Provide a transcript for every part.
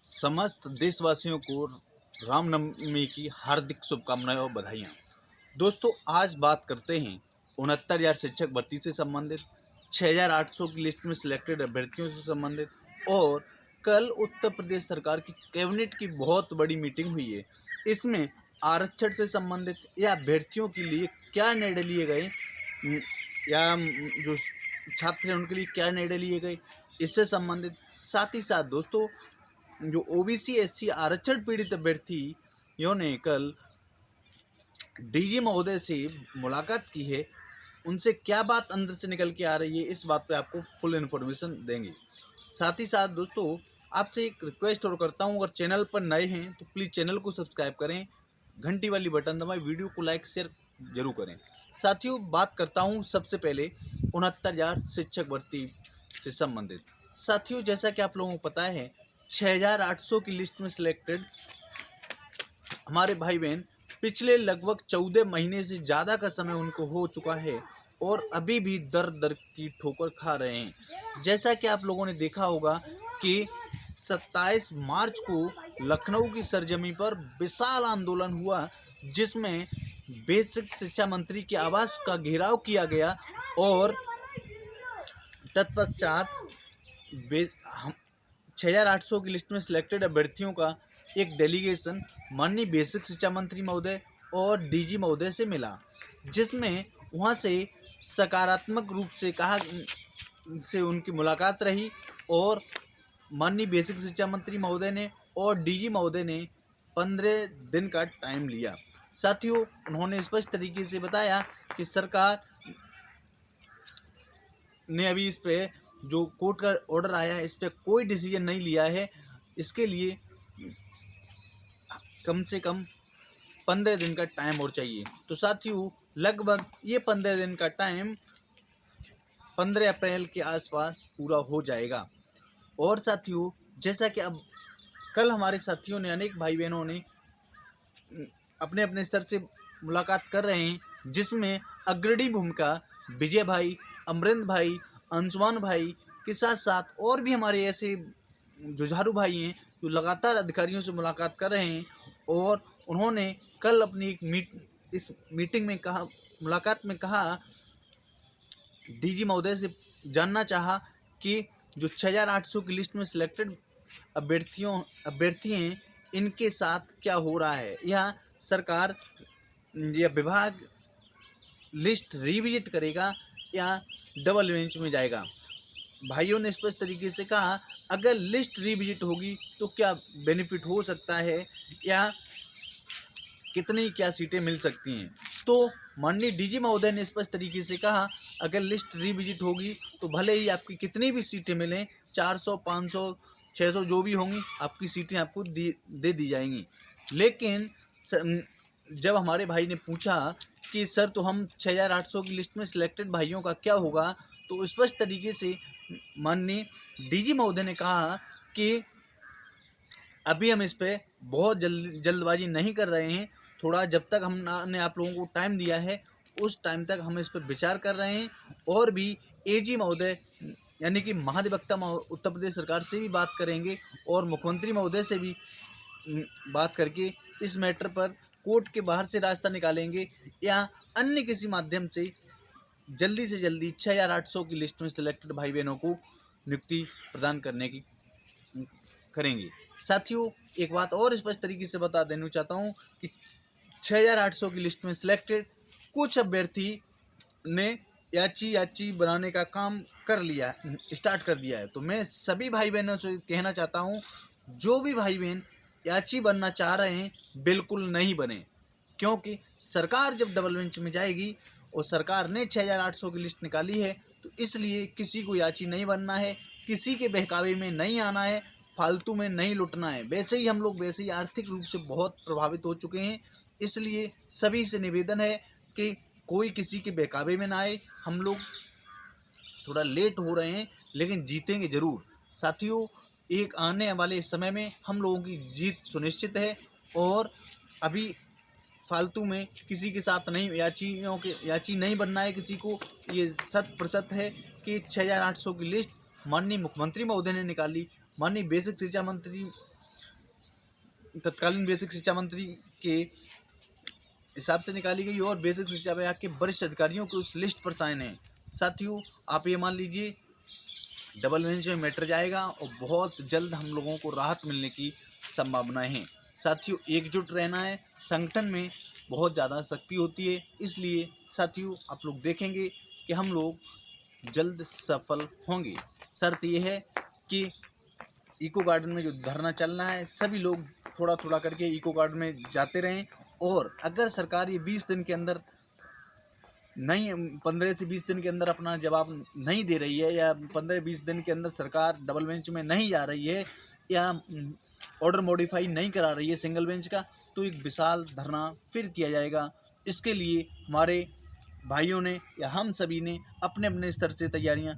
समस्त देशवासियों को रामनवमी की हार्दिक शुभकामनाएं और बधाइयाँ। दोस्तों, आज बात करते हैं 69,000 शिक्षक भर्ती से संबंधित, 6,800 की लिस्ट में सिलेक्टेड अभ्यर्थियों से संबंधित। और कल उत्तर प्रदेश सरकार की कैबिनेट की बहुत बड़ी मीटिंग हुई है। इसमें आरक्षण से संबंधित या अभ्यर्थियों के लिए क्या निर्णय लिए गए, या जो छात्र हैं उनके लिए क्या निर्णय लिए गए, इससे संबंधित। साथ ही साथ दोस्तों, जो ओबीसी एससी आरक्षण पीड़ित अभ्यर्थियों ने कल डीजी महोदय से मुलाकात की है, उनसे क्या बात अंदर से निकल के आ रही है, इस बात पे आपको फुल इन्फॉर्मेशन देंगे। साथ ही साथ दोस्तों, आपसे एक रिक्वेस्ट और करता हूँ, अगर चैनल पर नए हैं तो प्लीज़ चैनल को सब्सक्राइब करें, घंटी वाली बटन दबाएं, वीडियो को लाइक शेयर जरूर करें। साथियों, बात करता हूँ सबसे पहले 69,000 शिक्षक भर्ती से संबंधित। साथियों, जैसा कि आप लोगों को पता है, 6,800 की लिस्ट में सिलेक्टेड हमारे भाई बहन पिछले लगभग 14 महीने से ज़्यादा का समय उनको हो चुका है और अभी भी दर दर की ठोकर खा रहे हैं। जैसा कि आप लोगों ने देखा होगा कि 27 मार्च को लखनऊ की सरजमी पर विशाल आंदोलन हुआ, जिसमें बेसिक शिक्षा मंत्री के आवास का घेराव किया गया और तत्पश्चात 6,800 की लिस्ट में सिलेक्टेड अभ्यर्थियों का एक डेलीगेशन माननीय बेसिक शिक्षा मंत्री महोदय और डीजी महोदय से मिला, जिसमें वहां से सकारात्मक रूप से से उनकी मुलाकात रही और माननीय बेसिक शिक्षा मंत्री महोदय ने और डीजी महोदय ने 15 दिन का टाइम लिया। साथियों, उन्होंने स्पष्ट तरीके से बताया कि सरकार ने अभी इस पे जो कोर्ट का ऑर्डर आया है, इस पर कोई डिसीजन नहीं लिया है। इसके लिए कम से कम 15 दिन का टाइम और चाहिए। तो साथियों, लगभग ये 15 दिन का टाइम 15 अप्रैल के आसपास पूरा हो जाएगा। और साथियों, जैसा कि अब कल हमारे साथियों ने, अनेक भाई बहनों ने अपने अपने स्तर से मुलाकात कर रहे हैं, जिसमें अग्रणी भूमिका विजय भाई, अमरिंद भाई, अंशुमान भाई के साथ साथ और भी हमारे ऐसे जुझारू भाई हैं जो लगातार अधिकारियों से मुलाकात कर रहे हैं। और उन्होंने कल अपनी इस मीटिंग में मुलाकात में कहा, डीजी महोदय से जानना चाहा कि जो 6,800 की लिस्ट में सिलेक्टेड अभ्यर्थी हैं, इनके साथ क्या हो रहा है, या सरकार या विभाग लिस्ट रिविजिट करेगा या डबल बेंच में जाएगा। भाइयों ने स्पष्ट तरीके से कहा, अगर लिस्ट रिविजिट होगी तो क्या बेनिफिट हो सकता है या कितनी क्या सीटें मिल सकती हैं। तो माननीय डीजी महोदय ने स्पष्ट तरीके से कहा, अगर लिस्ट रिविजिट होगी तो भले ही आपकी कितनी भी सीटें मिलें, 400, 500, 600 जो भी होंगी, आपकी सीटें आपको दे दी जाएंगी। लेकिन जब हमारे भाई ने पूछा कि सर, तो हम 6,800 की लिस्ट में सिलेक्टेड भाइयों का क्या होगा, तो स्पष्ट तरीके से माननीय डीजी महोदय ने कहा कि अभी हम इस पे बहुत जल्दबाजी नहीं कर रहे हैं, थोड़ा जब तक हमने आप लोगों को टाइम दिया है उस टाइम तक हम इस पर विचार कर रहे हैं। और भी एजी महोदय यानी कि महाधिवक्ता उत्तर प्रदेश सरकार से भी बात करेंगे और मुख्यमंत्री महोदय से भी बात करके इस मैटर पर कोर्ट के बाहर से रास्ता निकालेंगे या अन्य किसी माध्यम से जल्दी से जल्दी 6,800 की लिस्ट में सिलेक्टेड भाई बहनों को नियुक्ति प्रदान करने की करेंगे। साथियों, एक बात और स्पष्ट तरीके से बता देना चाहता हूँ कि 6,800 की लिस्ट में सिलेक्टेड कुछ अभ्यर्थी ने याची बनाने का काम स्टार्ट कर दिया है। तो मैं सभी भाई बहनों से कहना चाहता हूँ, जो भी भाई बहन याची बनना चाह रहे हैं, बिल्कुल नहीं बने, क्योंकि सरकार जब डबल बेंच में जाएगी और सरकार ने 6,800 की लिस्ट निकाली है, तो इसलिए किसी को याची नहीं बनना है, किसी के बहकावे में नहीं आना है, फालतू में नहीं लुटना है। वैसे ही हम लोग आर्थिक रूप से बहुत प्रभावित हो चुके हैं, इसलिए सभी से निवेदन है कि कोई किसी के बहकावे में ना आए। हम लोग थोड़ा लेट हो रहे हैं, लेकिन जीतेंगे ज़रूर। साथियों, एक आने वाले समय में हम लोगों की जीत सुनिश्चित है और अभी फालतू में किसी के साथ नहीं, याची नहीं बनना है किसी को। ये 100% है कि 6,800 की लिस्ट माननीय मुख्यमंत्री महोदय ने निकाली, माननीय बेसिक शिक्षा मंत्री तत्कालीन बेसिक शिक्षा मंत्री के हिसाब से निकाली गई और बेसिक शिक्षा विभाग के वरिष्ठ अधिकारियों की उस लिस्ट पर साइन है। साथियों, आप ये मान लीजिए डबल बेंच में मैटर जाएगा और बहुत जल्द हम लोगों को राहत मिलने की संभावनाएं हैं। साथियों, एकजुट रहना है, संगठन में बहुत ज़्यादा शक्ति होती है, इसलिए साथियों आप लोग देखेंगे कि हम लोग जल्द सफल होंगे। शर्त यह है कि इको गार्डन में जो धरना चलना है, सभी लोग थोड़ा थोड़ा करके इको गार्डन में जाते रहें और अगर सरकार ये 20 दिन के अंदर नहीं, 15 से 20 दिन के अंदर अपना जवाब नहीं दे रही है या 15-20 दिन के अंदर सरकार डबल बेंच में नहीं जा रही है या ऑर्डर मॉडिफाई नहीं करा रही है सिंगल बेंच का, तो एक विशाल धरना फिर किया जाएगा। इसके लिए हमारे भाइयों ने या हम सभी ने अपने अपने स्तर से तैयारियां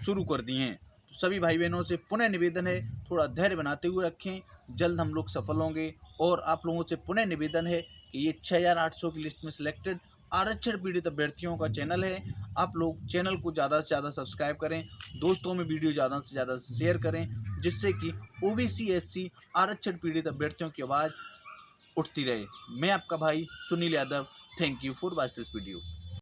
शुरू कर दी हैं। तो सभी भाई बहनों से पुनः निवेदन है, थोड़ा धैर्य बनाते हुए रखें, जल्द हम लोग सफल होंगे। और आप लोगों से पुनः निवेदन है कि ये 6800 की लिस्ट में सिलेक्टेड आरक्षण पीड़ित अभ्यर्थियों का चैनल है। आप लोग चैनल को ज़्यादा से ज़्यादा सब्सक्राइब करें, दोस्तों में वीडियो ज़्यादा से ज़्यादा शेयर करें, जिससे कि ओबीसी एससी आरक्षण पीड़ित अभ्यर्थियों की आवाज़ उठती रहे। मैं आपका भाई Sunil Yadav, thank you for watching this video.